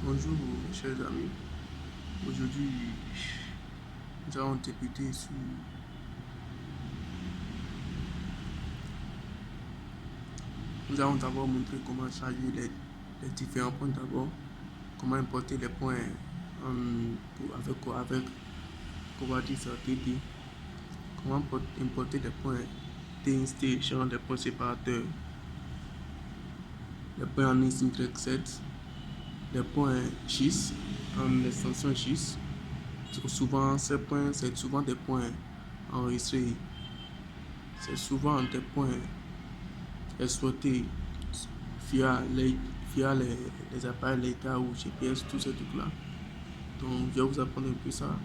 Bonjour, chers amis. Aujourd'hui, nous allons débuter sur. Nous allons d'abord montrer comment charger les différents points d'abord, comment importer les points avec Covadis TD, comment importer les points TNST, genre les points séparateurs, les points en Y7, les points GIS, en extension GIS. Souvent, ces points, c'est souvent des points enregistrés. C'est souvent des points exploités via les appareils Leica ou GPS, tous ces trucs-là. Donc, je vais vous apprendre un peu ça.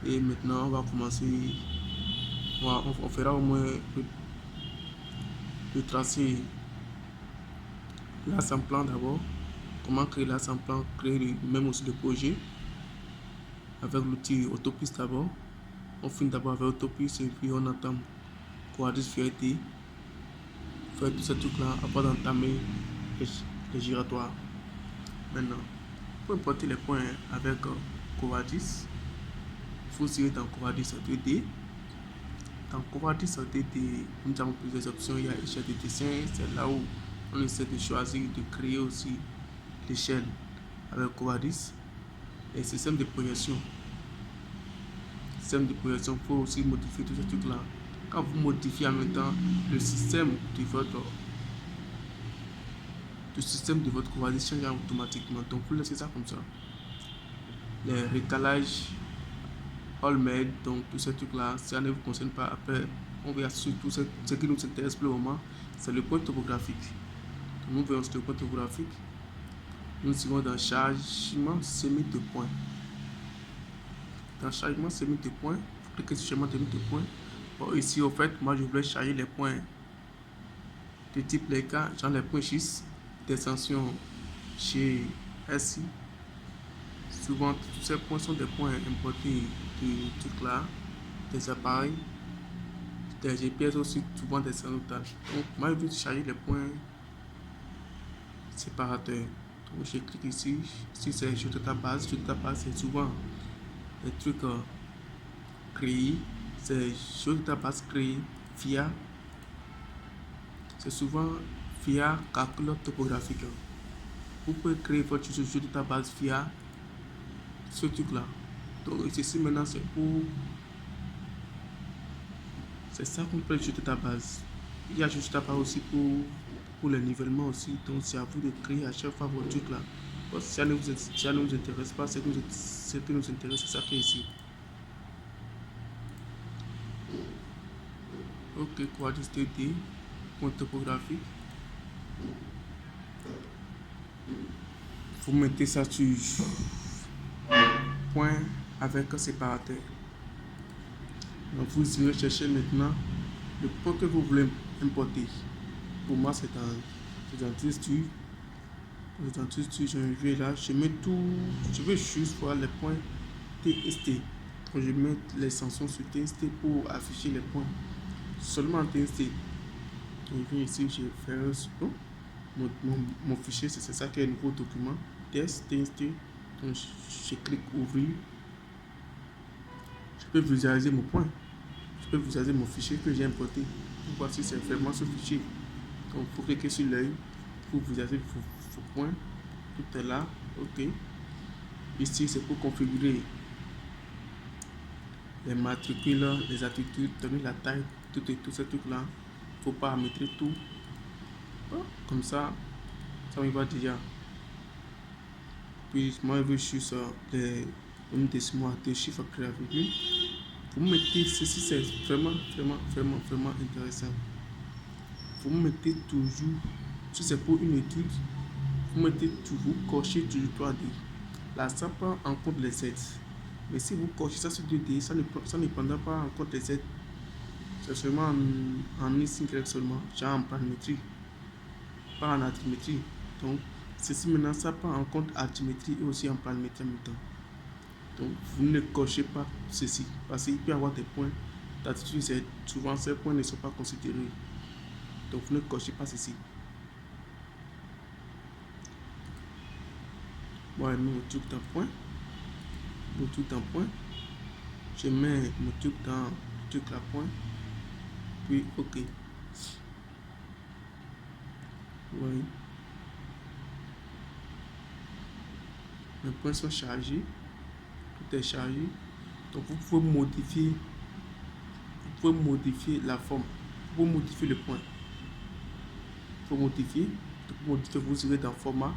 Et maintenant, on va commencer. On fera au moins le tracé, l'assemblant d'abord. Comment créer l'assemblant, créer même aussi le projet avec l'outil Autopiste d'abord. On finit d'abord avec Autopiste et puis on entame Covadis Fidelity. Faire tous ces trucs-là avant d'entamer les giratoires. Maintenant, pour importer les points avec Covadis, il faut tirer dans Covadis 2D. Dans Covadis 2D, nous avons plusieurs options. Il y a l'échelle de dessin, c'est là où on essaie de choisir, de créer aussi l'échelle avec Covadis. Et système de projection. Système de projection, il faut aussi modifier tous ces trucs-là. Quand vous modifiez en même temps le système de votre Covadis change automatiquement. Donc, vous laissez ça comme ça. Les récalages, all made, donc tous ces trucs là, ça ne vous concerne pas. Après, on verra surtout ce qui nous intéresse pour le moment, c'est le point topographique. Donc, nous verrons sur le point topographique. Nous irons dans chargement semi de points. Dans chargement semi de points, vous cliquez sur chargement semi de points. Bon, ici, au fait, moi je voulais charger les points de type Leica, genre les points 6 d'extension chez SI. Souvent, tous ces points sont des points importés de trucs là, des appareils, des GPS aussi, souvent des sanotages. Donc, moi, je veux charger les points séparateurs. Donc, je clique ici. Si c'est sur ta base, c'est souvent des trucs créés. C'est sur ta base créée via. C'est souvent via calcul topographique. Vous pouvez créer votre jeu de ta base via ce truc là. Donc ceci maintenant c'est pour. C'est ça qu'on peut jeu de ta base. Il y a juste ta base aussi pour le nivellement aussi. Donc c'est à vous de créer à chaque fois votre truc là. Parce que si ça ne vous intéresse pas, ce qui nous intéresse, c'est ça qui est ici. Ok, Covadis 2D, point topographique. Vous mettez ça sur point avec un séparateur. Donc vous irez chercher maintenant le point que vous voulez importer. Pour moi c'est dans texture. Dans texture, je vais là, je mets tout, je vais juste voir les points TST. Donc je mets l'extension sur TST pour afficher les points. Seulement TST. Je viens ici, je fais mon fichier, c'est ça qui est un nouveau document. Test, TST. Donc je clique ouvrir. Je peux visualiser mon point. Je peux visualiser mon fichier que j'ai importé. Pour voir si c'est vraiment ce fichier. Donc vous cliquez sur l'œil pour visualiser vos points. Tout est là. Ok. Ici c'est pour configurer les matricules, les attitudes, donner la taille, tout ce truc là. Faut pas mettre tout. Comme ça me va déjà. Puis moi je veux juste une décimale de chiffres à virgule. Vous mettez ceci, c'est vraiment intéressant. Vous mettez toujours, si c'est pour une étude, vous mettez toujours, cochez toujours 3D. Là, ça prend en compte les Z. Mais si vous cochez ça sur 2D, ça ne prendra pas en compte les Z. C'est seulement en Y seulement, genre en planimétrie, pas en altimétrie. Donc, ceci maintenant, ça prend en compte altimétrie et aussi en planimétrie en même temps. Donc, vous ne cochez pas ceci parce qu'il peut y avoir des points d'altitude. Souvent, ces points ne sont pas considérés. Donc, vous ne cochez pas ceci. Moi, je mets mon truc d'un point. Mon truc d'un point. Je mets mon truc dans le truc à point. Puis, OK. Oui. Mes points sont chargés. Tout est chargé. Donc, vous pouvez modifier la forme. Vous pouvez modifier le point. Pour modifier, vous irez dans format.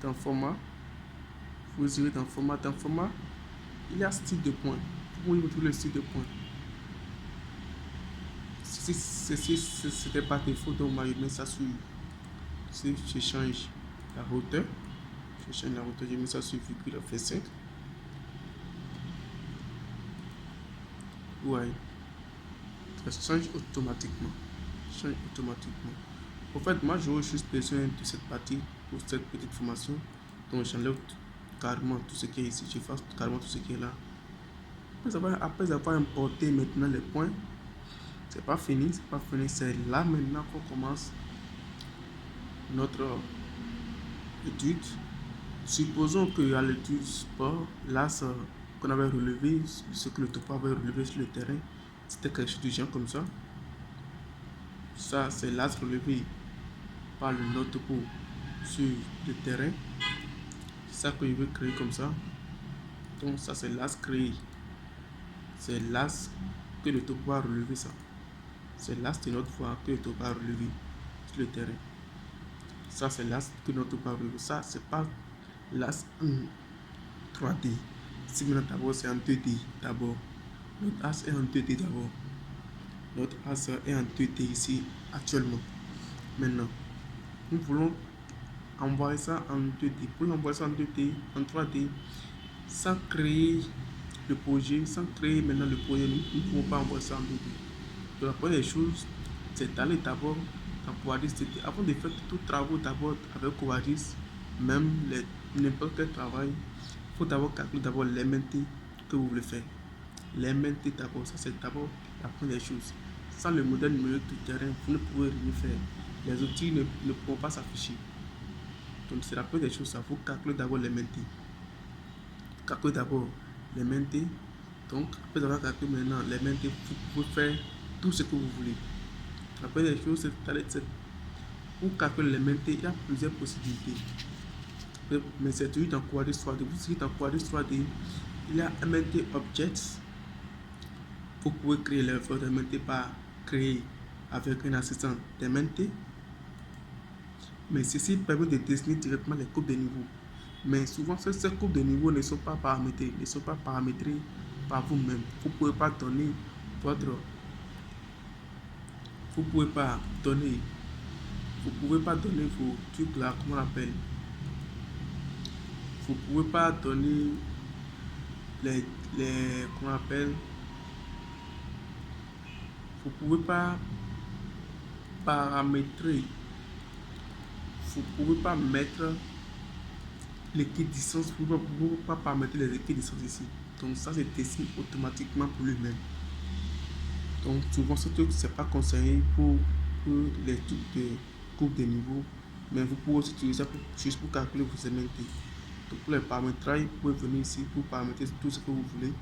Dans format. Vous irez dans format. Dans format, il y a style de point. Vous pouvez trouver le style de point. Si c'était par défaut, donc moi je mets ça sur. Si je change la hauteur, je mets ça sur virgule F5. Ouais. Ça change automatiquement. En fait, moi j'aurais juste besoin de cette partie pour cette petite formation. Donc j'enlève carrément tout ce qui est ici. J'efface carrément tout ce qui est là. Après avoir importé maintenant les points, c'est pas fini. C'est là maintenant qu'on commence notre étude. Supposons qu'il y a l'étude sport, là qu'on avait relevé, ce que le topo avait relevé sur le terrain, c'était quelque chose de genre comme ça. Ça, c'est l'as relevé par le topo sur le terrain. C'est ça que je veux créer comme ça. Donc ça, c'est l'as créé. C'est l'as que le topo a relevé ça. C'est l'as de notre fois que le topo a relevé sur le terrain. Ça, c'est l'as que notre topo a relevé. Ça, c'est pas l'as 3D. Si maintenant d'abord c'est en 2D d'abord. Notre as est en 2D d'abord. Notre as est en 2D ici actuellement. Maintenant, nous voulons envoyer ça en 2D. Pour l'envoyer ça en 2D, en 3D, sans créer le projet, sans créer maintenant le projet, nous ne pouvons pas envoyer ça en 2D. Donc la première des choses, c'est d'aller d'abord dans Covadis. Avant de faire tous les travaux d'abord avec Covadis, même n'importe quel travail, il faut d'abord calculer d'abord l'MNT que vous voulez faire. L'MNT d'abord, ça c'est d'abord la première chose. Sans le modèle numérique du terrain, vous ne pouvez rien faire. Les outils ne pourront pas s'afficher. Donc c'est la première chose, ça faut calculer d'abord l'MNT. Calculer d'abord l'MNT. Donc après avoir calculé maintenant l'MNT, vous pouvez faire tout ce que vous voulez. La première chose, c'est pour calculer l'MNT, il y a plusieurs possibilités. Mais c'est toujours dans Covadis 3D. Vous savez, dans Covadis 3D, il y a MNT Objects. Vous pouvez créer l'œuvre de MNT par créer avec un assistant d'MNT. Mais ceci permet de dessiner directement les courbes de niveau. Mais souvent, ces courbes de niveau ne sont pas paramétrées, par vous-même. Vous ne pouvez pas donner votre. Vous pouvez pas donner vos trucs là, comment on appelle. Vous pouvez pas donner les comment on appelle. Vous pouvez pas paramétrer. Vous pouvez pas mettre l'équidistance. Vous ne pouvez pas paramétrer les équidistances ici. Donc ça se dessine automatiquement pour lui-même. Donc souvent ce truc c'est pas conseillé pour les trucs de coupe de niveau, mais vous pouvez aussi utiliser ça juste pour calculer vos MNT. Donc pour les paramétrages, vous pouvez venir ici pour paramétrer tout ce que vous voulez.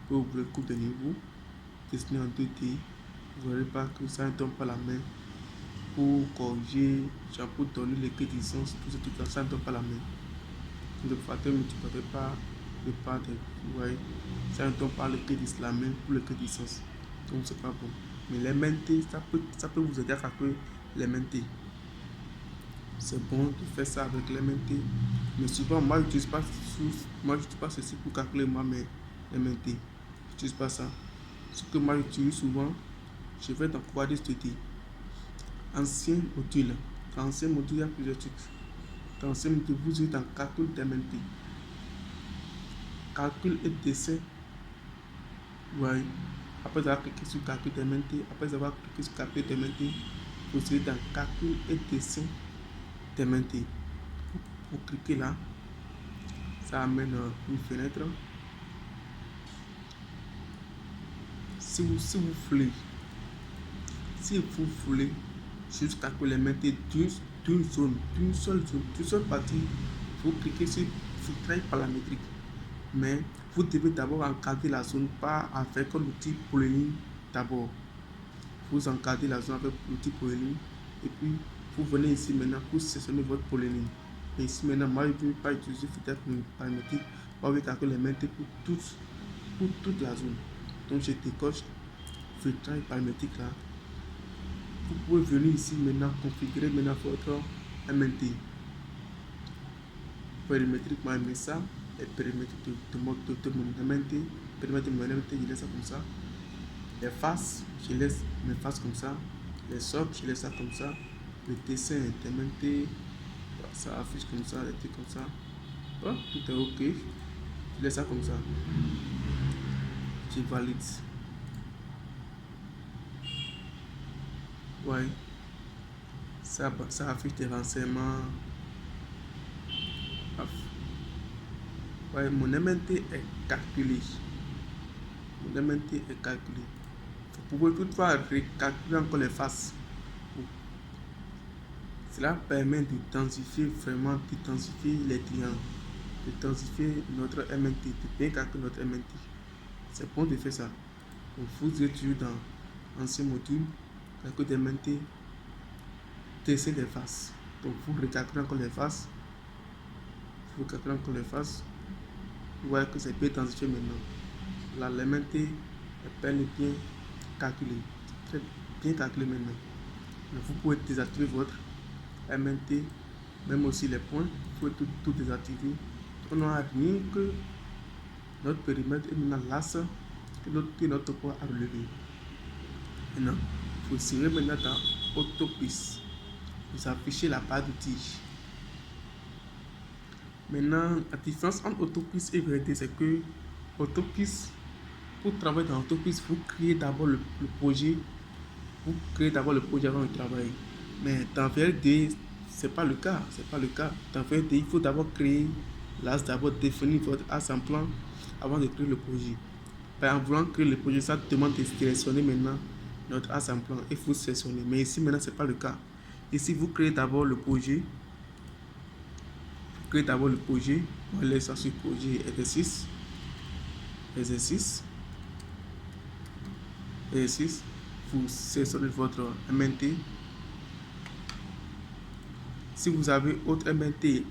Pour vous voulez coupe de niveau, dessiner en 2D, vous n'aurez pas que ça ne tombe pas la main. Pour corriger, pour donner l'équidistance, tout ce truc là, ça ne tombe pas la main. Le facteur multiplicateur par le pas de, vous voyez, ça ne tombe pas l'équidistance la main pour l'équidistance. Donc c'est pas bon. Mais les MNT, ça peut vous aider à calculer les MNT. C'est bon de faire ça avec les MNT. Mais souvent, moi, je n'utilise pas ceci pour calculer moi mes MNT. Je n'utilise pas ça. Ce que moi, j'utilise souvent, je vais dans Covadis 2D. Ancien module. Dans ancien module, il y a plusieurs trucs. Dans ancien module, vous êtes dans calcul d'MNT. Calcul et dessin. Ouais. Après avoir cliqué sur calcul d'MNT, vous serez dans calcul et dessin d'MNT. Vous cliquez là, ça amène une fenêtre. Si vous voulez juste calculer l'MNT d'une seule partie vous cliquez sur filtrage paramétrique. Mais vous devez d'abord encadrer la zone pas avec l'outil Polyline d'abord. Vous encadrez la zone avec l'outil Polyline et puis vous venez ici maintenant pour sélectionner votre Polyline. Et ici maintenant, moi je ne veux pas utiliser filtrage paramétrique, moi je vais calculer les maintes pour toute la zone. Donc je décoche filtrage paramétrique là. Vous pouvez venir ici maintenant configurer maintenant votre MNT. Périmétrique, moi je mets ça. Et périmètre de mon MNT. Périmètre de mon MNT, je laisse ça comme ça. Les faces, je laisse mes faces comme ça. Les socles, je laisse ça comme ça. Le dessin intermédiaire, ça affiche comme ça, les trucs comme ça. Oh, tout est ok. Je laisse ça comme ça. Je valide. Ouais. Ça affiche des renseignements. Ouais, mon MNT est calculé. Mon MNT est calculé. Vous pouvez toutefois recalculer encore les faces. Cela permet d'intensifier vraiment, d'intensifier les triangles, d'intensifier notre MNT, de bien calculer notre MNT. C'est bon de faire ça. Donc, vous êtes toujours dans ancien module, calcul des MNT, tester les faces. Donc, vous recalculez encore les faces. Vous calculez encore les faces. Vous voyez que c'est bien intensifié maintenant. Là, l'MNT est bel et bien calculé. Très bien calculé maintenant. Donc, vous pouvez désactiver votre MNT, même aussi les points. Vous pouvez tout désactiver. On n'aura rien que notre périmètre et maintenant l'axe que notre point à relever. Maintenant, vous serez maintenant dans Autopiste. Vous affichez la barre de tige. Maintenant, la différence entre Autopiste et VRD, c'est que Autopiste, pour travailler dans Autopiste, vous créez d'abord le projet. Vous créez d'abord le projet avant de travailler. Mais dans VRD, c'est pas le cas. C'est pas le cas. Dans VRD, il faut d'abord créer l'axe, d'abord définir votre axe en plan avant de créer le projet. En voulant créer le projet, ça demande de sélectionner maintenant notre axe en plan. Il faut sélectionner. Mais ici, maintenant, c'est pas le cas. Ici, vous créez d'abord le projet. Vous créez d'abord le projet. On va laisser ça sur projet exercice. Exercice. Vous sélectionnez votre MNT. Si vous avez autre MNT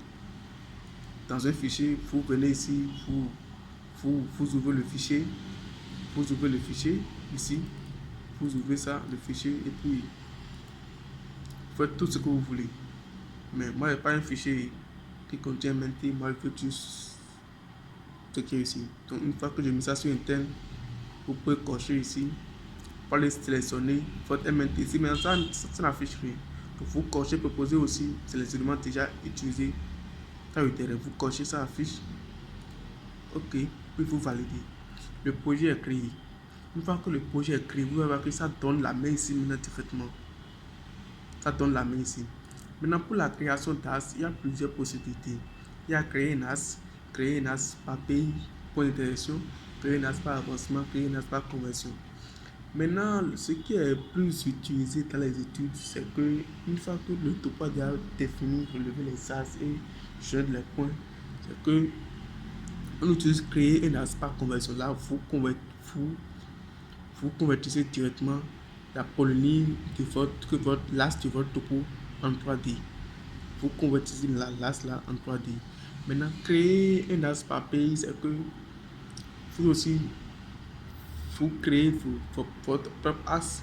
dans un fichier, vous venez ici, vous ouvrez le fichier. Vous ouvrez le fichier ici. Vous ouvrez ça, le fichier, et puis vous faites tout ce que vous voulez. Mais moi, il n'y a pas un fichier qui contient MNT. Moi, je veux juste ce qui est ici. Donc, une fois que j'ai mis ça sur interne, vous pouvez cocher ici. Pour les sélectionner votre MNT. Ici, maintenant, ça n'affiche rien. Donc, vous cochez, proposez aussi, c'est les éléments déjà utilisés. Vous cochez, ça affiche. Ok, puis vous validez. Le projet est créé. Une fois que le projet est créé, vous allez voir que ça donne la main ici maintenant directement. Ça donne la main ici. Maintenant, pour la création d'AS, il y a plusieurs possibilités. Il y a créer un AS par pays, point d'intersection, créer un AS par avancement, créer un AS par conversion. Maintenant, ce qui est plus utilisé dans les études, c'est que une fois que le topo a déjà défini, relever les as et jeter les points, c'est que on utilise créer un as par conversion. Là, vous convertissez directement la polyline de votre l'as de votre topo en 3D. Vous convertissez l'as là en 3D. Maintenant, créer un as par pays, c'est que vous aussi vous créez votre propre as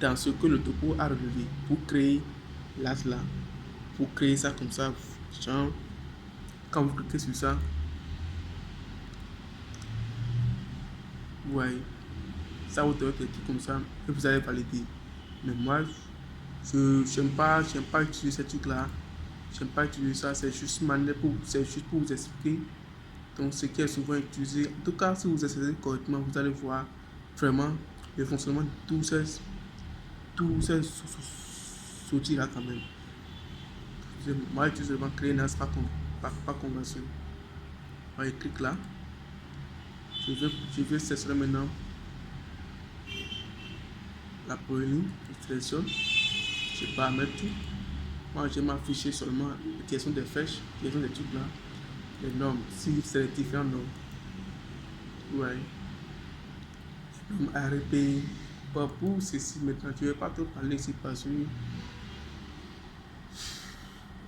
dans ce que le topo a relevé. Vous créez l'as là. Vous créez ça comme ça. Genre, quand vous cliquez sur ça, vous voyez, ça vous donne des trucs comme ça et vous allez valider. Mais moi, je n'aime pas utiliser ces trucs là. J'aime pas utiliser ça. C'est juste pour vous expliquer. Donc, ce qui est souvent utilisé. En tout cas, si vous essayez correctement, vous allez voir vraiment le fonctionnement de tous ces outils là quand même. Moi, j'utilise vraiment créer un as par convention. Je clique là. Je vais sélectionner maintenant la polyline. Je sélectionne. Je paramètre tout. Moi, j'aime afficher seulement les questions des flèches, les questions des trucs là, les normes, si c'est les différents normes. Ouais. Normes ARP, pas pour ceci maintenant, je ne vais pas te parler ici parce que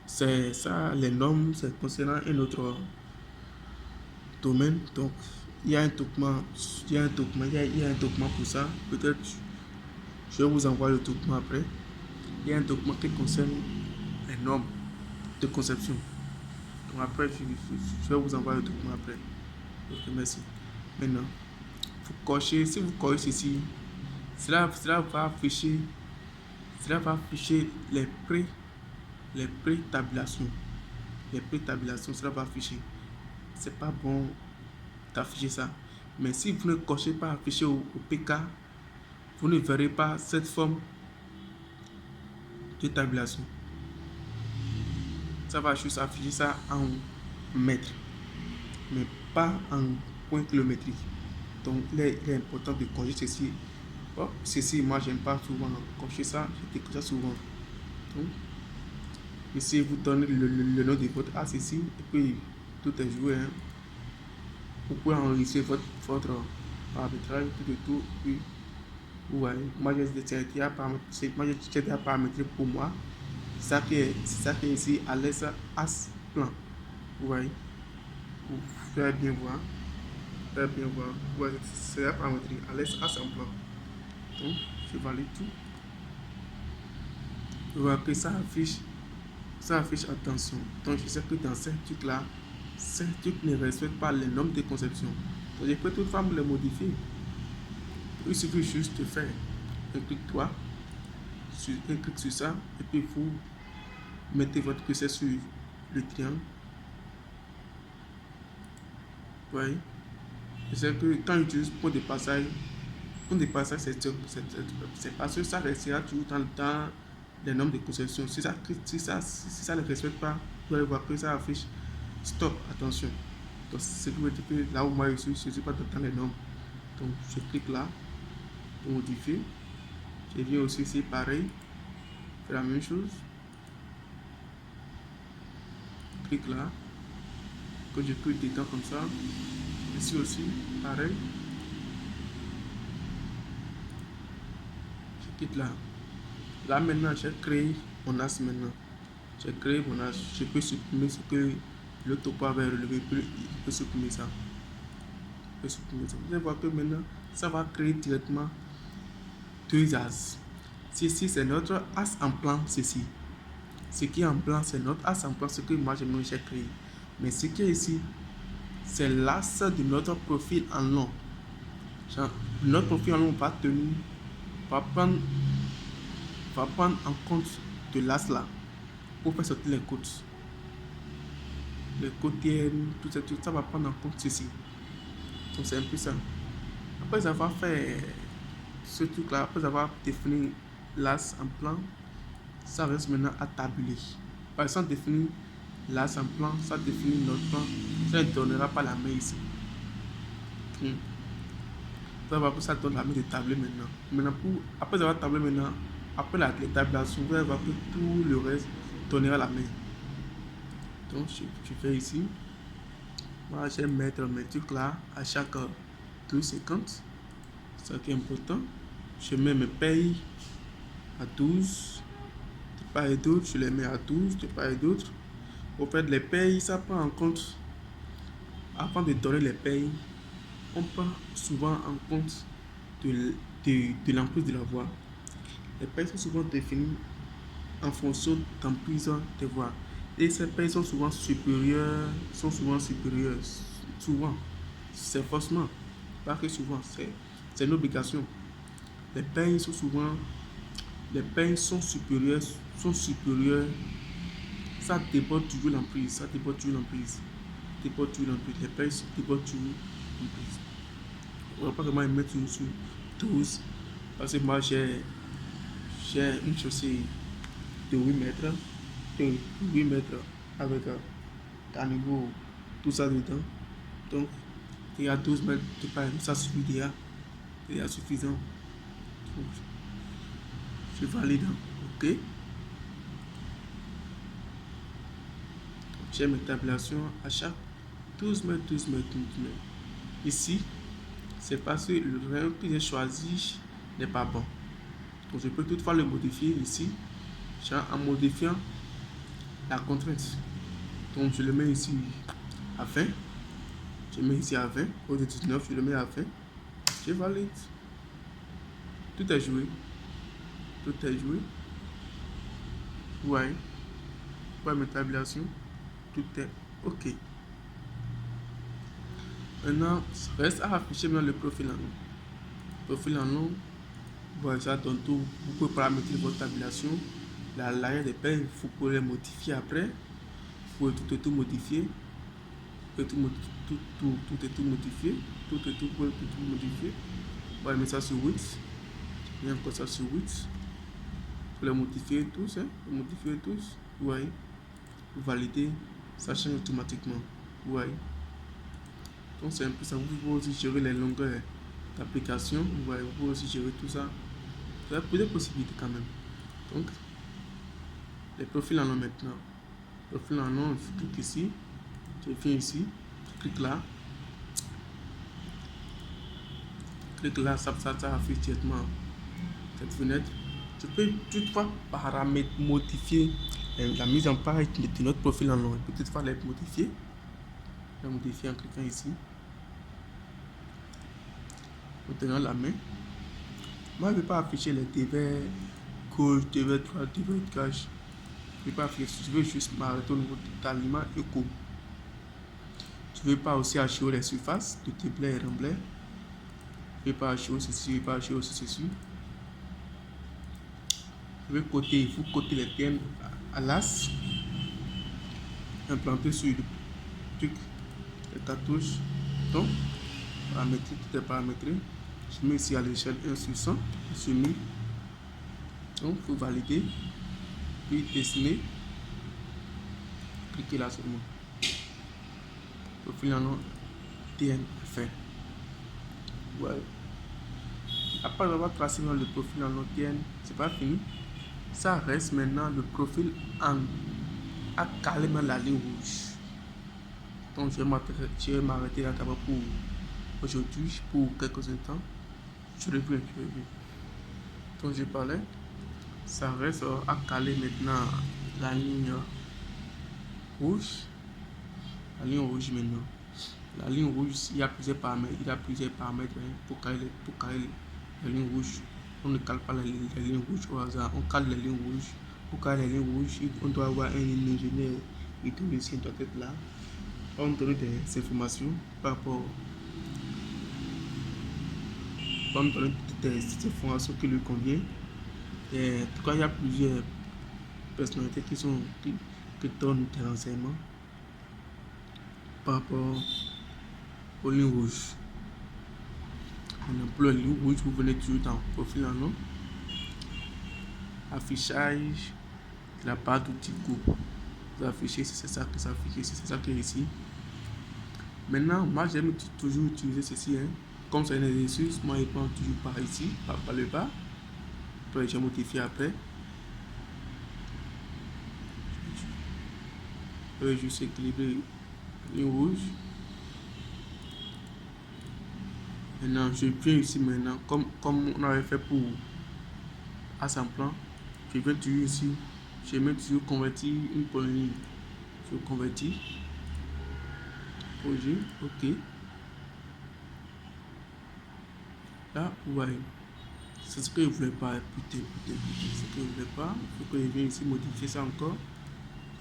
c'est ça, les normes, c'est concernant un autre domaine. Donc, il y a un document, il y a un document pour ça. Peut-être je vais vous envoyer le document après. Il y a un document qui concerne les normes de conception. Donc après, je vais vous envoyer le document après. Ok, merci. Maintenant, vous cochez, si vous cochez ceci, cela va afficher les pré-tabulations. Les pré-tabulations, cela va afficher. C'est pas bon d'afficher ça. Mais si vous ne cochez pas afficher au PK, vous ne verrez pas cette forme de tabulation. Ça va juste afficher ça en mètres, mais pas en point kilométrique. Donc il est important de cocher ceci. Oh, ceci, moi j'aime pas souvent cocher ça, je décoche ça souvent. Donc, ici vous donnez le nom de votre as ici, et puis tout est joué. Hein. Vous pouvez enregistrer votre paramétrage, tout et tout. Puis, ouais, moi j'ai déjà paramétré pour moi. C'est ça qui est ici, à l'aise as plan. Vous voyez, vous pouvez bien voir. Ouais, c'est la paramétrie, à l'aise as en plan. Donc, je valide tout. Vous voyez que ça affiche attention. Donc, je sais que dans ces trucs-là, ces trucs ne respectent pas les normes de conception. Donc, je peux toutefois me les modifier. Il suffit juste de faire un clic droit, un clic sur ça, et puis vous mettez votre curseur sur le triangle. Vous voyez? Je sais que quand j'utilise point de passage, c'est parce que ça restera toujours dans les normes de conception. Si ça ne respecte pas, vous allez voir que ça affiche stop, attention. Donc, c'est ce qui veut dire que là où moi je suis pas dans les normes. Donc, je clique là pour modifier. Je viens aussi ici, pareil, faire la même chose. Clique là, que je clique dedans comme ça. Ici aussi, pareil. Je quitte là. Là maintenant, j'ai créé mon as maintenant. J'ai créé mon as. Je peux supprimer ce que le topo avait relevé. Je peux supprimer ça. Vous allez voir que maintenant, ça va créer directement deux as. Ceci, c'est notre as en plan, ceci. Ce qui est en plan, c'est notre as en plan, ce que moi j'ai créé. Mais ce qui est ici, c'est l'as de notre profil en long. Genre, notre profil en long va prendre en compte de l'as là pour faire sortir les côtes. Les côtés, tout ça va prendre en compte ceci. Donc c'est un peu ça. Après avoir fait ce truc là, après avoir défini l'as en plan, ça reste maintenant à tabuler. Par exemple, définir l'as en plan, ça définit notre plan, ça ne donnera pas la main ici. Ça donne la main de tabler maintenant. Après avoir tablé maintenant, après les tabulations, vous allez voir que tout le reste donnera la main. Donc je fais ici. Moi je vais mettre mes trucs là à chaque 2,50. C'est ça qui est important. Je mets mes payes à 12. De part et d'autre, je les mets à 12 de part et d'autre. Au fait, les payes, ça prend en compte. Avant de donner les payes, on prend souvent en compte de l'emprise de la voix. Les payes sont souvent définies en fonction d'emprise des voix. Et ces payes sont souvent supérieures. Souvent. C'est forcément. Pas que souvent, c'est une obligation. Les payes sont souvent. Les payes sont supérieures. Ça déborde toujours l'emprise. Les payes débordent toujours l'emprise. On va pas vraiment mettre sur 12. Parce que moi j'ai une chaussée de 8 mètres. Avec un niveau, tout ça dedans. Donc, il y a 12 mètres de paille. Ça suffit déjà. C'est suffisant. Donc, je valide. OK. j'ai mes tabulations à chaque 12 mètres, 12 mètres, 12 mètres. Ici, c'est parce que le rayon que j'ai choisi n'est pas bon. Donc, je peux toutefois le modifier ici, en modifiant la contrainte. Donc, je le mets ici à 20. Je mets ici à 20. Au lieu de 19, je le mets à 20. Je valide. Tout est joué. Tout est joué. Ouais. Pour mes tabulations, tout est OK. Maintenant, reste à afficher maintenant le profil en nom. Profil en nom, voilà, ça donne tout. Vous pouvez paramétrer votre tabulation. La ligne des paires, vous pouvez les modifier après. Vous pouvez tout modifier. Tout est tout modifié. Tout est tout modifié. On va mettre ça sur 8. Et encore ça sur 8. Vous les modifier tous. Vous modifier tous. Vous voyez. Vous validez. Ça change automatiquement. Vous voyez. Donc c'est un peu ça. Vous pouvez aussi gérer les longueurs d'application. Vous voyez. Vous pouvez aussi gérer tout ça. Vous avez plusieurs possibilités quand même. Donc, les profils en nom maintenant. Profil en nom, je clique ici. Je viens ici. Je clique là. Clique là, ça affiche directement cette fenêtre. Je peux toutefois paramètres modifier la mise en page de notre profil en nom. Je peux toutefois les modifier. Je vais modifier en cliquant ici. En tenant la main. Moi, je ne vais pas afficher les TV gauche, TV droite, TV gauche. Je ne vais pas afficher. Je veux juste m'arrêter au niveau de l'aliment éco. Je ne vais pas aussi acheter les surfaces de tablet et remblai. Je ne vais pas acheter ceci, je ne vais pas acheter aussi ceci. Je vais coter, il faut coter les termes à l'as. Implanter sur le truc, les cartouches. Donc, paramétrer, tout est paramétré. Je mets ici à l'échelle 1 sur 100, sur 1000. Donc, il faut valider. Puis dessiner. Cliquez là seulement. Profil en nom TN fait. Ouais. Après avoir tracé le profil en nom TN, c'est pas fini. Ça reste maintenant le profil en à carrément la ligne rouge. Donc, je vais m'arrêter là d'abord pour aujourd'hui, pour quelques instants. Je reviens. Donc, je parlais. Ça reste à caler maintenant la ligne rouge. La ligne rouge maintenant. La ligne rouge, il y a plusieurs paramètres. Pour caler la ligne rouge. On ne cale pas les lignes rouges au hasard. On cale les lignes rouges. Pour caler les lignes rouges, on doit avoir un ingénieur hydraulicien doit être là. On donne des informations par rapport. On donne des informations qui lui conviennent. Et en tout cas, il y a plusieurs personnalités qui donnent des renseignements par rapport aux lignes rouges. Pour les lignes rouges, vous venez toujours dans profil en nom, affichage, la barre d'outils groupe. Vous affichez, c'est ça que ça affiche, c'est ça qui est ici. Maintenant, moi j'aime toujours utiliser ceci. Comme c'est un exercice, moi je prends toujours par ici, par le bas. Après, je modifie après. Je vais juste équilibrer les rouges. Maintenant, je viens ici maintenant, comme on avait fait pour assemblant. Je viens toujours ici. Je mets toujours convertir une polyligne. Je convertis. Projet, OK. Là, vous voyez. C'est ce que je ne voulais pas. Putain. C'est ce que je ne voulais pas. Il faut que je vienne ici modifier ça encore.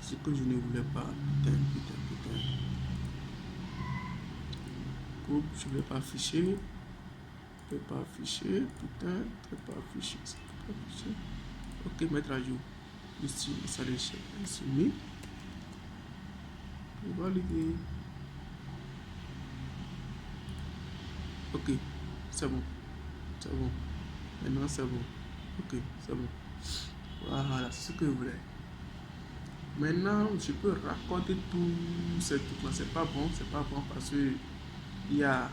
C'est ce que je ne voulais pas. Putain. Groupe, je ne vais pas afficher. Je ne vais pas afficher. Putain. Je ne vais pas afficher. OK, mettre à jour. Ici, ça l'échelle. Soumis. Valider. OK, c'est bon. Maintenant, c'est bon. OK, c'est bon. Voilà, c'est ce que je voulais. Maintenant, je peux raccorder tout ces trucs-là. C'est pas bon parce que il y a.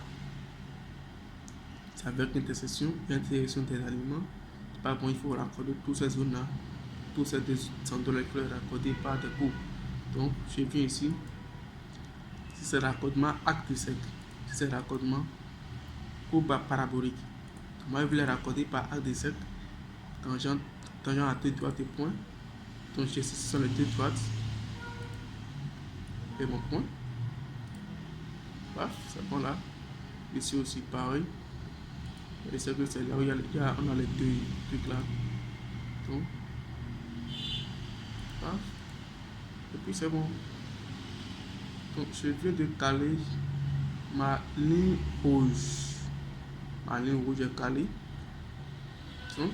C'est avec l'intersection des aliments. C'est pas bon, il faut raccorder toutes ces zones-là. Tous ces endroits-là, il faut les raccorder par des bouts. Donc, je viens ici. Si c'est raccordement acte sec, si c'est raccordement courbe parabolique. Moi, je vais les raccorder par acte sec. Tangent à deux droites et point. Donc, ce sont les deux droites et mon point. Paf, c'est bon là. Ici aussi, pareil. Et c'est que c'est là où on a les deux trucs là. Donc, paf. Et puis c'est bon. Donc, je viens de caler ma ligne rouge. Ma ligne rouge est calée. Donc,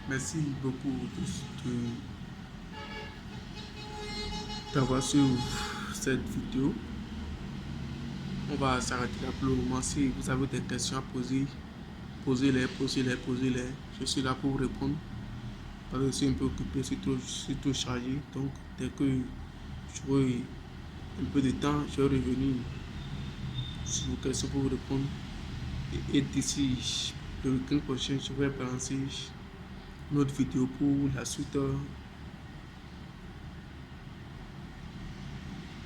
merci beaucoup d'avoir suivi cette vidéo. On va s'arrêter là pour le moment. Si vous avez des questions à poser, posez-les. Je suis là pour vous répondre. Parce que je suis un peu occupé, je suis trop chargé. Donc, dès que j'aurai un peu de temps, je vais revenir sur vos questions pour vous répondre. Et d'ici le week-end prochain, je vais balancer une autre vidéo pour la suite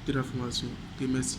de la formation. Ok, merci.